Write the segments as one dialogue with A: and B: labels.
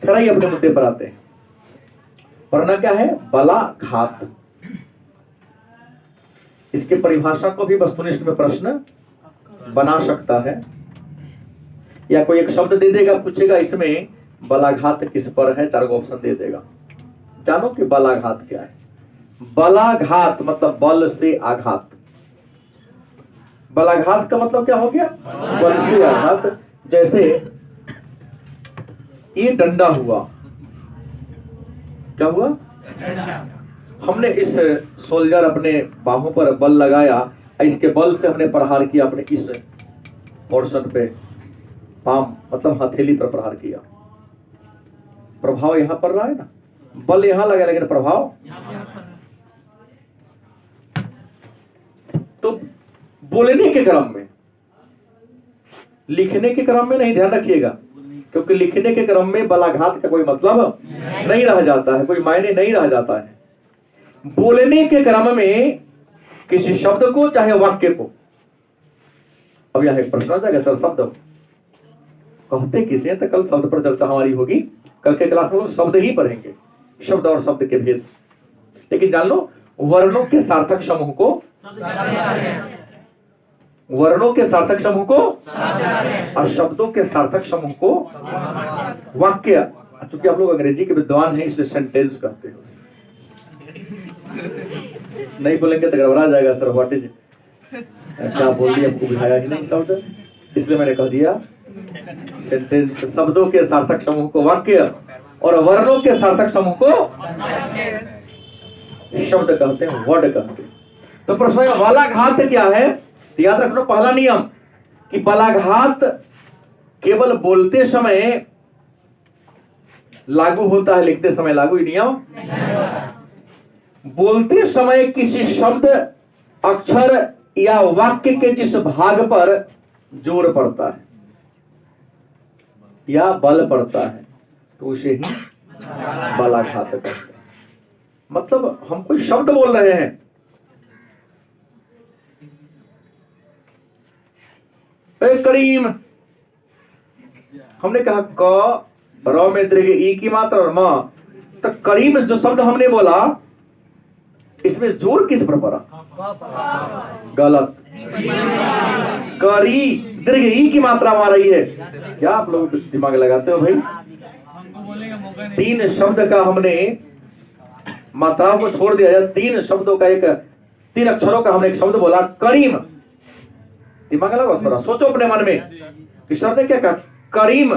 A: खरा ही अपने मुद्दे पर आते हैं। वरना क्या है? बलाघात। इसके परिभाषा को भी वस्तुनिष्ठ में प्रश्न बना सकता है, या कोई एक शब्द दे देगा, पूछेगा इसमें बलाघात किस पर है, 4 ऑप्शन दे देगा। जानो कि बलाघात क्या है। बलाघात मतलब बल से आघात। बलाघात का मतलब क्या हो गया? बल से आघात। जैसे ये डंडा हुआ, क्या हुआ? हमने इस सोल्जर अपने बाहों पर बल लगाया, इसके बल से हमने प्रहार किया अपने इस पोर्शन पे, पाम मतलब हथेली पर प्रहार किया। प्रभाव यहां पर रहा है ना, बल यहां लगा लेकिन प्रभाव। तो बोलने के क्रम में, लिखने के क्रम में नहीं, ध्यान रखिएगा, क्योंकि लिखने के क्रम में बलाघात का कोई मतलब नहीं रह जाता है, कोई मायने नहीं रह जाता है। बोलने के क्रम में किसी शब्द को चाहे वाक्य को, अब यहां एक प्रश्न आ जाएगा, सर शब्द कहते किसे? तो कल शब्द पर चर्चा हमारी होगी, कल के क्लास में लोग शब्द ही पढ़ेंगे, शब्द और शब्द के भेद। लेकिन जान लो, वर्णों के सार्थक समूह को, वर्णों के सार्थक समूह को और शब्दों के सार्थक समूह को वाक्य। चूंकि आप लोग अंग्रेजी के विद्वान हैं, इसलिए सेंटेंस कहते हैं उसे। नहीं बोलेंगे तो गड़बड़ा जाएगा, सर व्हाट इज, क्या बोल दिया, हमको बुझाया ही नहीं शब्द, इसलिए मैंने कह दिया सेंटेंस। शब्दों के सार्थक समूह को वाक्य और वर्णों के सार्थक समूह को शब्द कहते हैं, वर्ड कहते हैं। तो प्रश्न है बलाघात क्या है? तो याद रखना पहला नियम कि बलाघात केवल बोलते समय लागू होता है, लिखते समय लागू ही नियम। बोलते समय किसी शब्द, अक्षर या वाक्य के जिस भाग पर जोर पड़ता है या बल पड़ता है तो उसे ही बलाघात कहते हैं। मतलब हम कोई शब्द बोल रहे हैं, ए करीम, हमने कहा क र में दीर्घ ई की मात्रा और म, तो करीम जो शब्द हमने बोला इसमें जोर किस पर पड़ा? गलत। करी दीर्घ ई की मात्रा आ रही है। क्या आप लोग दिमाग लगाते हो भाई? 3 शब्द का हमने मात्राओं को छोड़ दिया, 3 शब्दों का, एक 3 अक्षरों का हमने एक शब्द बोला करीम। दिमाग लगाओ, थोड़ा सोचो अपने मन में कि शब्द ने क्या कहा? करीम।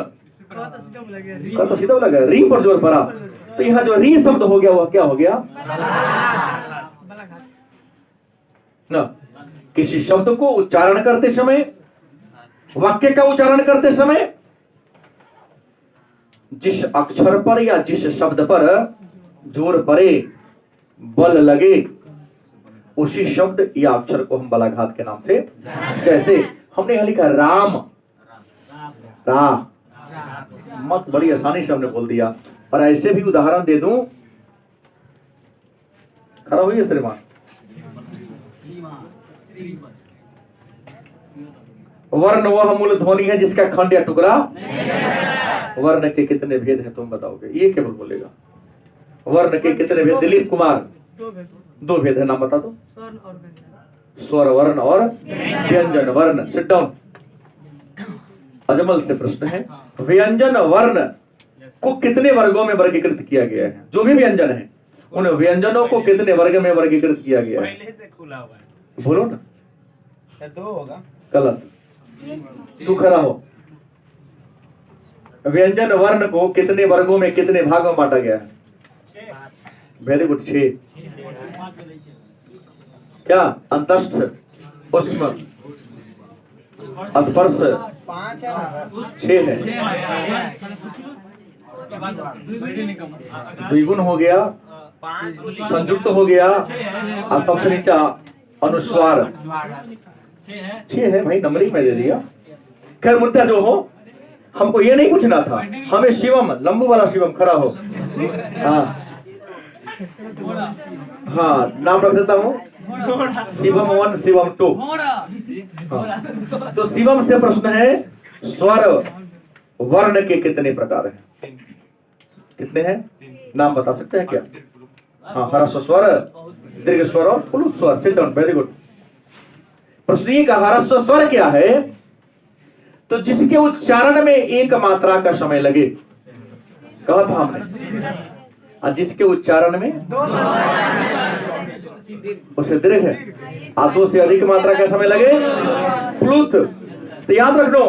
A: तो सीधा लगा, री पर जोर पड़ा, तो यहाँ जो री शब्द हो गया वह क्या हो गया? ना, किसी शब्द को उच्चारण करते समय, वाक्य का उच्चारण करते समय जिस अक्षर पर या जिस शब्द पर जोर पड़े, बल लगे, उसी शब्द या अक्षर को हम बलाघात के नाम से, जैसे हमने यहां लिखा राम, रा मत, बड़ी आसानी से हमने बोल दिया। और ऐसे भी उदाहरण दे दूं, खड़ा हुई है श्रीमान, वर्ण वह मूल ध्वनि है जिसका खंड या टुकड़ा, वर्ण के कितने भेद हैं तुम बताओगे? ये केवल बोलेगा वर्ण के कितने भेद? दिलीप कुमार, 2 भेद है, नाम बता दो। स्वर वर्ण और व्यंजन वर्ण। Sit down. अजमल से प्रश्न है, व्यंजन वर्ण को कितने वर्गों में वर्गीकृत किया गया है? जो भी व्यंजन है उन व्यंजनों को कितने वर्ग में वर्गीकृत किया गया है?
B: पहले से खुला हुआ है।
A: बोलो ना।
B: 2 होगा।
A: गलत। तू खड़ा हो। व्यंजन वर्ण को कितने वर्गों में, कितने भागों में बांटा गया है? Very good, 6। क्या? अंतस्थ, उष्म, स्पर्श,
B: 5 है ना?
A: 6 है। द्विगुण हो गया,
B: 5
A: संयुक्त हो गया, और सबसे नीचा अनुस्वार 6 है भाई, नंबरिंग में दे दिया। खैर मुद्दा जो हो, हमको ये नहीं पूछना था, हमें शिवम, लंबू वाला शिवम खड़ा हो। हाँ हाँ, नाम रख देता हूँ, शिवम 1, शिवम 2। हाँ। तो शिवम से प्रश्न है, स्वर वर्ण के कितने प्रकार हैं? कितने हैं? नाम बता सकते हैं क्या? हाँ, ह्रस्व स्वर, दीर्घ स्वर और प्लुत स्वर। Sit down, very good. प्रश्न ये का ह्रस्व स्वर क्या है? तो जिसके उच्चारण में एक मात्रा का समय लगे, कहा था हमने, और जिसके उच्चारण में उसे दीर्घ है, और दो से अधिक मात्रा का समय लगे प्लुत। तो याद रखना,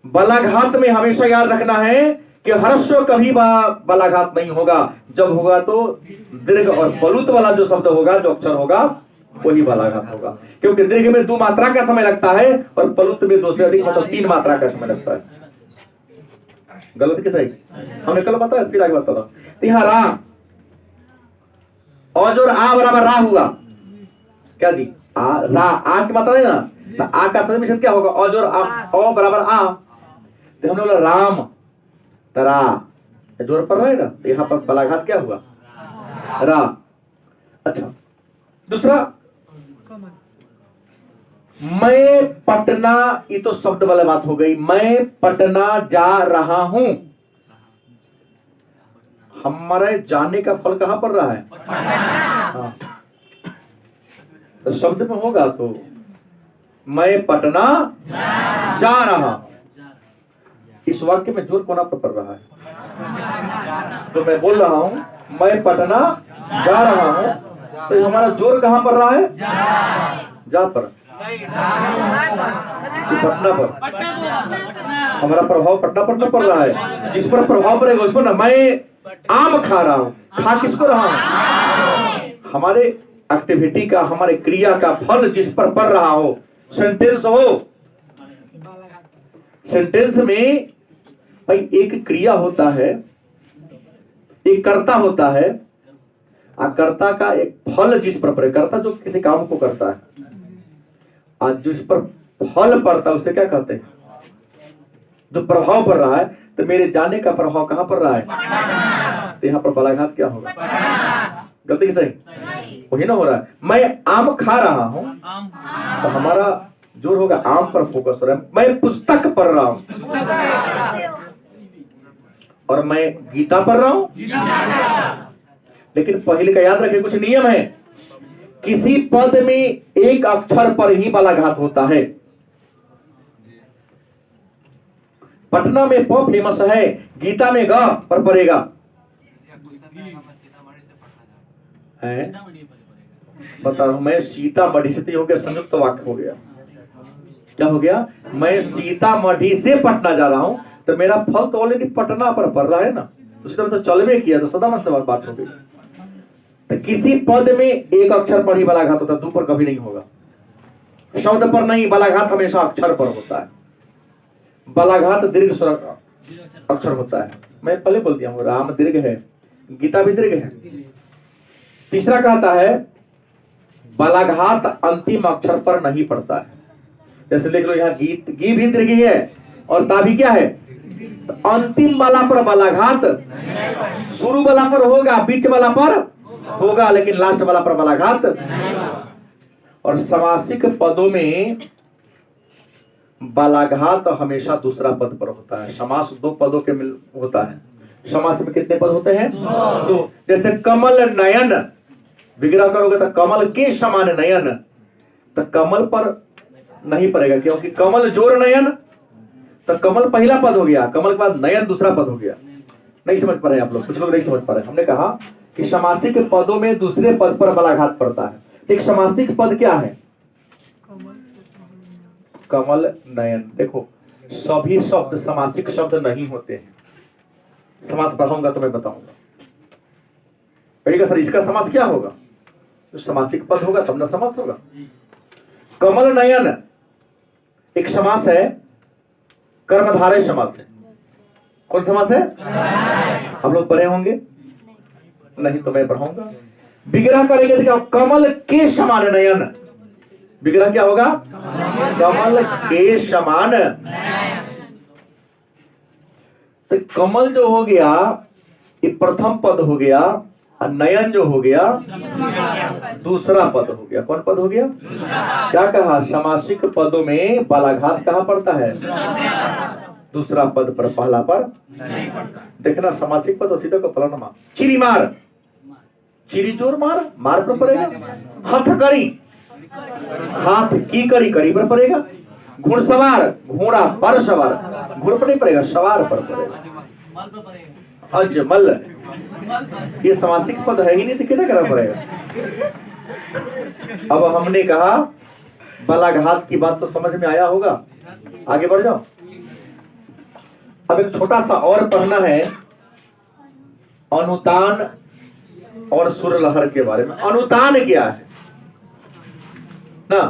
A: बलाघात में हमेशा याद रखना है कि ह्रस्व कभी बलाघात नहीं होगा। जब होगा तो दीर्घ और प्लुत वाला जो शब्द होगा, जो अक्षर होगा, वही बलाघात होगा। क्योंकि दीर्घ में 2 मात्रा का समय लगता है और प्लुत में 2 से अधिक मतलब 3 मात्रा का समय लगता है। गलत कि सही? हमने कल बताया, फिर आगे बता दो। तो यहाँ रा और जो आ बराबर रा हुआ, क्या जी? आ रा, आ की मात्रा है ना, तो आ का सदस्य मिश्रण क्या होगा? और जो आ बराबर आ, तो हमने बोला राम, तरा जोर पर रहा है ना, तो यहाँ पर बलाघात क्या हुआ? रा। अच्छा, दूसरा, मैं पटना, ये तो शब्द वाला बात हो गई। मैं पटना जा रहा हूं, हमारे जाने का फल कहां पर रहा है? हाँ। तो शब्द में होगा तो मैं पटना जा रहा। इस वाक्य में जोर कोना पर पड़ रहा है? तो मैं बोल रहा हूं मैं पटना जा रहा हूं, तो हमारा जोर कहां पर रहा है? जा पर, पटना पर। हमारा प्रभाव पटना पर न पड़ रहा है। जिस पर प्रभाव पड़ेगा उस पर ना। मैं आम खा रहा हूं, खा किसको रहा हूं? हमारे एक्टिविटी का, हमारे क्रिया का फल जिस पर पड़ रहा हो। सेंटेंस हो, सेंटेंस में भाई एक क्रिया होता है, एक कर्ता होता है, और कर्ता का एक फल जिस पर पड़े। कर्ता जो किसी काम को करता है, आज जो इस पर फल पड़ता है उसे क्या कहते हैं? जो प्रभाव पड़ रहा है। तो मेरे जाने का प्रभाव कहां पड़ रहा है? तो यहाँ पर बलाघात क्या होगा? गलती की सही? वही ना हो रहा है। मैं आम खा रहा हूं, तो हमारा जोर होगा आम पर फोकस हो रहा है। मैं पुस्तक पढ़ रहा हूं, और मैं गीता पढ़ रहा हूं। लेकिन पहले का याद रखें, कुछ नियम है। किसी पद में एक अक्षर पर ही बलाघात होता है। पटना में प फेमस है, गीता में ग पर पड़ेगा है। बता रहा हूं मैं, सीतामढ़ी से, तो हो गया संयुक्त वाक्य हो गया। क्या हो गया? मैं सीतामढ़ी से पटना जा रहा हूं, तो मेरा फल तो ऑलरेडी पटना पर पड़ रहा है ना, उसने तो चलवे किया, तो सदामन से बात हो गई। तो किसी पद में एक अक्षर पर ही बलाघात होता है, 2 पर कभी नहीं होगा। शब्द पर नहीं, बलाघात हमेशा अक्षर पर होता है। बलाघात दीर्घ स्वर अक्षर होता है। मैं पहले बोल दिया हूं, राम दीर्घ है, गीता भी दीर्घ है। तीसरा कहता है बलाघात अंतिम अक्षर पर नहीं पड़ता है। जैसे देख लो यहाँ गीत, गी भी दीर्घ है और ता भी क्या है? तो अंतिम वाला पर बलाघात, शुरू वाला पर होगा, बीच वाला पर होगा, लेकिन लास्ट वाला पर बलाघात। और समासिक पदों में बलाघात हमेशा दूसरा पद पर होता है। समास 2 पदों के मिल होता है। समास में कितने पद होते हैं? 2। जैसे कमल नयन, विग्रह करोगे तो कमल के समान नयन, तो कमल पर नहीं पड़ेगा, क्योंकि कमल जोर नयन, तो कमल पहला पद हो गया, कमल के बाद नयन दूसरा पद हो गया। नहीं समझ पा रहे आप लोग? कुछ लोग नहीं समझ पा रहे। हमने कहा कि समासिक पदों में दूसरे पद पर बलाघात पड़ता है। एक समासिक पद क्या है? कमल नयन। देखो, सभी शब्द समासिक शब्द नहीं होते हैं। समास पढ़ाऊंगा तो मैं बताऊंगा। कहेगा सर इसका समास क्या होगा? तो समासिक पद होगा तब ना समास होगा। कमल नयन एक समास है, कर्मधारय समास है। कौन समास है? हम लोग पढ़े होंगे, नहीं तो मैं पढ़ाऊंगा। विग्रह करेंगे देखो, कमल के समान नयन, विग्रह क्या होगा? कमल के समान। तो कमल जो हो गया ये प्रथम पद हो गया, और नयन जो हो गया दूसरा पद हो गया। कौन पद हो गया? क्या कहा? समासिक पदों में बलाघात कहां पड़ता है? दूसरा पद पर पहला पर देखना, समासिक पद और सीधा को फलाना मार। चिरी मार, चिरी जोर मार, मार पर पड़ेगा। हथकड़ी, हाथ की कड़ी, कड़ी पर पड़ेगा। घुड़सवार, घोड़ा पर सवार, घोड़ पर नहीं पड़ेगा, सवार पर पड़ेगा। अजमल, ये समासिक पद है ही नहीं तो क्या करना पड़ेगा। अब हमने कहा बलाघात की बात तो समझ में आया होगा, आगे बढ़ जाओ। अब एक छोटा सा और पढ़ना है अनुतान और सुरलहर के बारे में। अनुतान क्या है ना,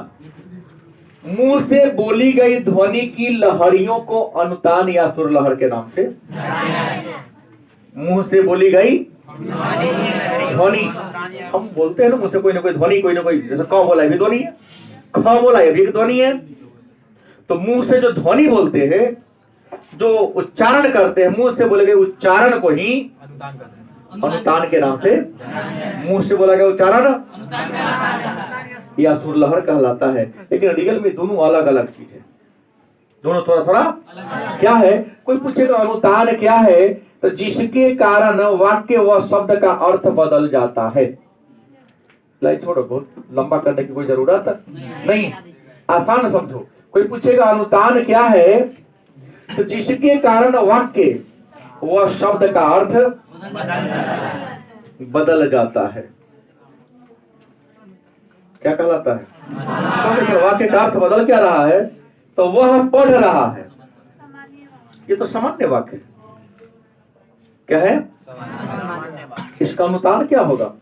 A: मुंह से बोली गई ध्वनि की लहरियों को अनुतान या सुरलहर के नाम से, मुंह से बोली गई ध्वनि, हम बोलते हैं ना मुंह से कोई ना कोई ध्वनि, कोई ना कोई, जैसे क बोला है भी ध्वनि है, ख बोला है भी ध्वनि है। तो मुंह से जो ध्वनि बोलते हैं, जो उच्चारण करते हैं, मुंह से बोले गए उच्चारण को ही अनुतान के नाम से, मुंह से बोला गया उच्चारण या सुरलहर कहलाता है। लेकिन रियल में दोनों अलग अलग चीज है, दोनों थोड़ा थोड़ा क्या है। कोई पूछेगा अनुतान क्या है, तो जिसके कारण वाक्य व शब्द का अर्थ बदल जाता है। लाइक छोड़ो, बहुत लंबा करने की कोई जरूरत नहीं, आसान समझो। कोई पूछेगा अनुतान क्या है, तो जिसके कारण वाक्य व शब्द का अर्थ बदल जाता है, क्या कहलाता है। तो वाक्य का अर्थ बदल क्या रहा है, तो वह पढ़ रहा है। ये तो सामान्य वाक्य है, क्या है, इसका अनुतान क्या होगा,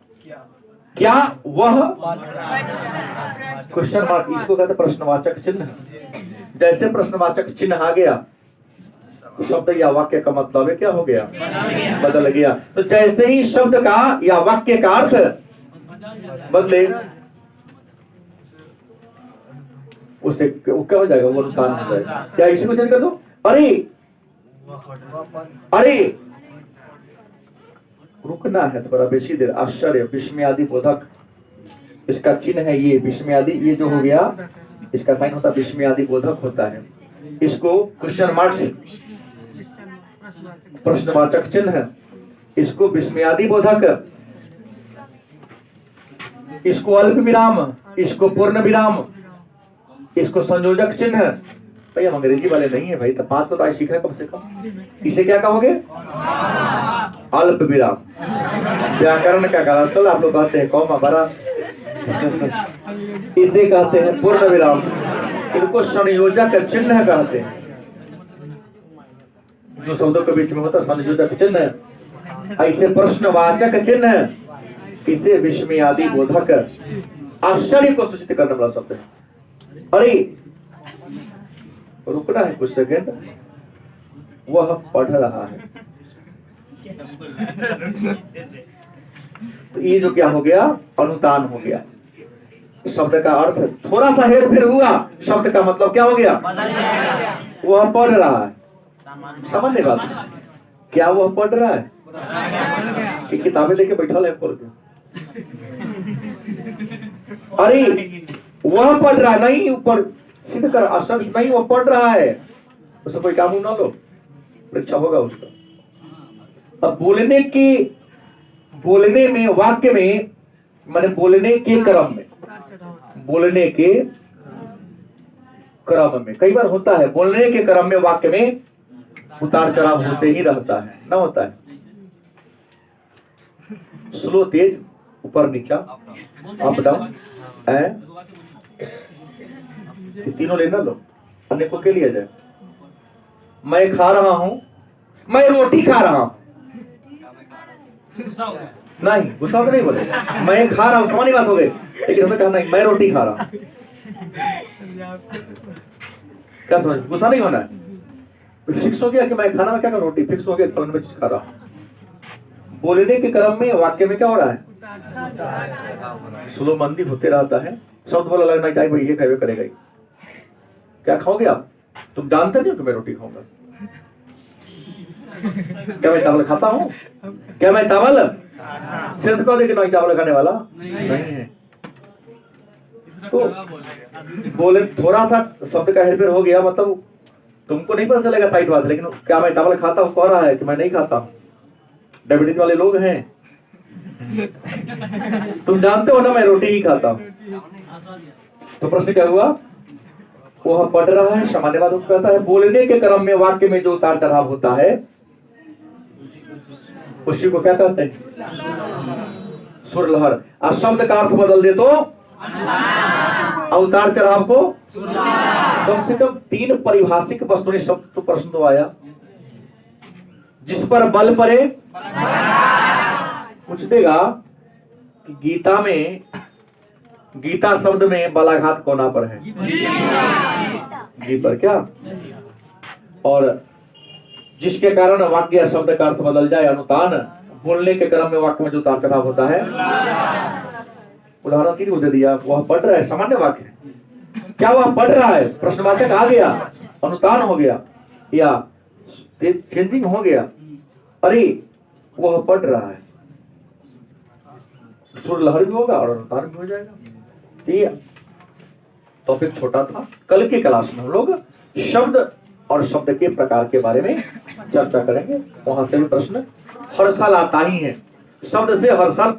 A: क्या वह, क्वेश्चन मार्क, इसको कहते प्रश्नवाचक चिन्ह। जैसे प्रश्नवाचक चिन्ह आ गया, शब्द या वाक्य का मतलब क्या हो गया, बदल गया। तो जैसे ही शब्द का या वाक्य का अर्थ बदले, उसे वो क्या हो जाएगा, वो अनुतान हो जाएगा। क्या इसी को चेंज कर दो, अरे अरे रुकना है तो बड़ा बेसी देर, आश्चर्य, विस्मयादि बोधक इसका चिन्ह है। ये विस्मयादि, ये जो हो गया इसका साइन होता है विस्मयादि बोधक होता है। इसको क्वेश्चन मार्क्स, प्रश्नवाचक चिन्ह, इसको विस्मयादि बोधक, इसको अल्प विराम, इसको पूर्ण विराम, इसको संयोजक चिन्ह। भाई हम अंग्रेजी वाले नहीं है भाई, तो 5 तो आज सीखा है कम से कम। इसे क्या कहोगे, अल्प विराम। व्याकरण क्या कहा, चल आप लोग कहते हैं कौमा बड़ा, इसे कहते हैं पूर्ण विराम, इनको संयोजक चिन्ह कहते हैं। जो शब्दों के बीच में होता संयोजक चिन्ह, ऐसे प्रश्नवाचक चिन्ह, इसे विस्मयादि बोधक, आश्चर्य को सूचित करने वाला शब्द है। अरे रुकना है कुछ सेकंड, वह पढ़ रहा है। तो ये जो क्या हो गया, अनुतान हो गया। शब्द का अर्थ थोड़ा सा हेर फेर हुआ, शब्द का मतलब क्या हो गया, वह पढ़ रहा है। सामान्य बात है, क्या वह पढ़ रहा है, किताबें लेके बैठा है खोल के। अरे वह पढ़ रहा है, नहीं ऊपर सिद्ध कर, असल नहीं, वो पढ़ रहा है, उससे कोई काम ना लो, परीक्षा होगा उसका। अब बोलने में, वाक्य में, माने बोलने के क्रम में, बोलने के क्रम में कई बार होता है, बोलने के क्रम में वाक्य में उतार चढ़ाव होते ही रहता है, ना होता है, स्लो तेज, ऊपर नीचा, अप डाउन, तीनों लेना लो, अन्य को क्या लिया जाए। मैं खा रहा हूं, मैं रोटी खा रहा हूं, नहीं गुस्सा तो नहीं बोले, मैं खा रहा हूं, सामान्य बात हो गई। लेकिन हमें कहा नहीं, मैं रोटी खा रहा हूं, क्या समझ, गुस्सा नहीं होना है। फिक्स हो गया कि मैं खाना में क्या कर, रोटी, फिक्स हो गया फलन में चीज खा रहा हूं। बोलने के क्रम में वाक्य में क्या हो रहा है, स्लो मंदी होते रहता है। शब्द बोला लगना चाहिए भाई, ये खाए करेगा ही। क्या खाओगे आप, तुम जानते नहीं हो कि मैं रोटी खाऊंगा। क्या मैं चावल खाता हूँ, क्या मैं चावल सिर्फ कह दे कि नहीं चावल खाने वाला नहीं है। तो बोले थोड़ा सा शब्द का हेरफेर हो गया, मतलब तुमको नहीं पता चलेगा टाइट बात, लेकिन क्या मैं चावल खाता हूँ कह रहा है कि मैं नहीं खाता हूँ। डायबिटीज वाले लोग हैं, तुम जानते हो ना मैं रोटी ही खाता हूँ। तो प्रश्न क्या हुआ, वह पढ़ रहा है, सामान्य बात कहता है। बोलने के क्रम में वाक्य में जो उतार चढ़ाव होता है उसी को क्या कहते हैं, सुर लहर। और शब्द का अर्थ बदल दे तो उतार चढ़ाव को। कम से कम 3 परिभाषिक वस्तुनिष्ठ शब्द तो प्रश्न तो आया। जिस पर बल पड़े, पूछ देगा कि गीता में, गीता शब्द में बलाघात कोना पर है, जी पर क्या, और जिसके कारण वाक्य या शब्द का अर्थ बदल जाए, अनुतान। बोलने के क्रम में वाक्य में जो उतार चढ़ाव होता है, उदाहरण 3 को दे दिया। वह पढ़ रहा है, सामान्य वाक्य है। क्या वह पढ़ रहा है, प्रश्नवाचक आ गया, अनुतान हो गया या चेंजिंग हो गया। अरे वह पढ़ रहा है, सुर लहर भी होगा और अनुतान भी हो जाएगा। ठीक है, टॉपिक छोटा था। कल के क्लास में हम लोग शब्द और शब्द के प्रकार के बारे में चर्चा करेंगे। वहां से भी प्रश्न हर साल आता ही है, शब्द से हर साल